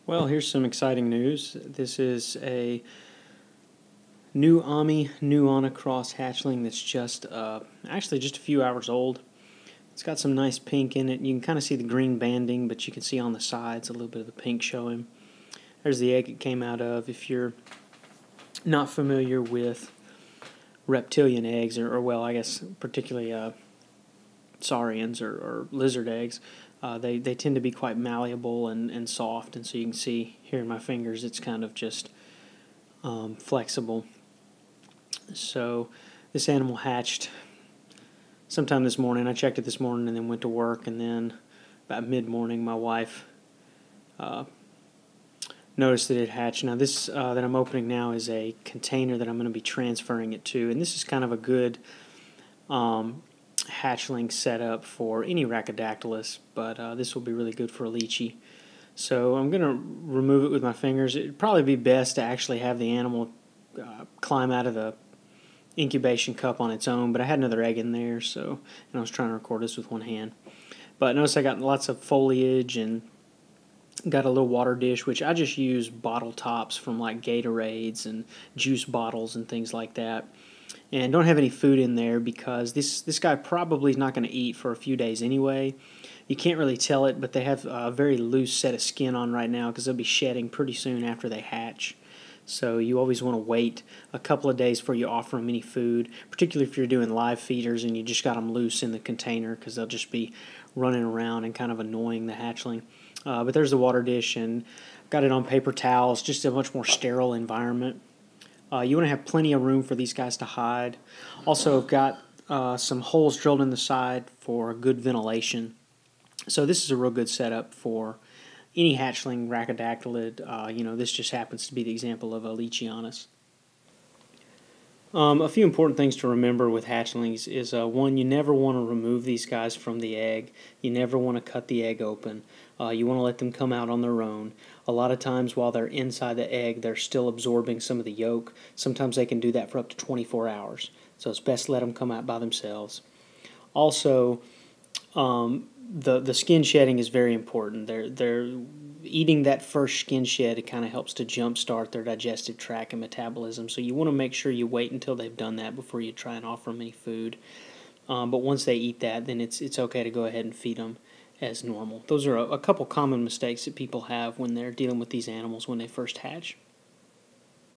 Well, here's some exciting news. This is a new Ami new on a cross hatchling that's just actually just a few hours old. It's got some nice pink in it. You can kind of see the green banding, but you can see on the sides a little bit of the pink showing. There's the egg it came out of. If you're not familiar with reptilian eggs, or well, I guess particularly saurians or lizard eggs, they tend to be quite malleable and soft, and so you can see here in my fingers it's kind of just flexible. So this animal hatched sometime this morning. I checked it this morning and then went to work, and then about mid-morning my wife noticed that it hatched. Now this that I'm opening now is a container that I'm going to be transferring it to, and this is kind of a good hatchling setup for any Rhacodactylus, but this will be really good for a lychee. So I'm going to remove it with my fingers. It'd probably be best to actually have the animal climb out of the incubation cup on its own, but I had another egg in there, and I was trying to record this with one hand. But notice I got lots of foliage and got a little water dish, which I just use bottle tops from like Gatorades and juice bottles and things like that. And don't have any food in there because this guy probably is not going to eat for a few days anyway. You can't really tell it, but they have a very loose set of skin on right now because they'll be shedding pretty soon after they hatch. So you always want to wait a couple of days before you offer them any food, particularly if you're doing live feeders and you just got them loose in the container, because they'll just be running around and kind of annoying the hatchling. But there's the water dish, and got it on paper towels, just a much more sterile environment. You want to have plenty of room for these guys to hide. Also, I've got some holes drilled in the side for good ventilation. So this is a real good setup for any hatchling Rhacodactylid. This just happens to be the example of a Leachianus. A few important things to remember with hatchlings is, one, you never want to remove these guys from the egg. You never want to cut the egg open. You want to let them come out on their own. A lot of times while they're inside the egg, they're still absorbing some of the yolk. Sometimes they can do that for up to 24 hours. So it's best to let them come out by themselves. Also, the skin shedding is very important. They're eating that first skin shed. It kind of helps to jumpstart their digestive tract and metabolism. So you want to make sure you wait until they've done that before you try and offer them any food. But once they eat that, then it's okay to go ahead and feed them as normal. Those are a couple common mistakes that people have when they're dealing with these animals when they first hatch.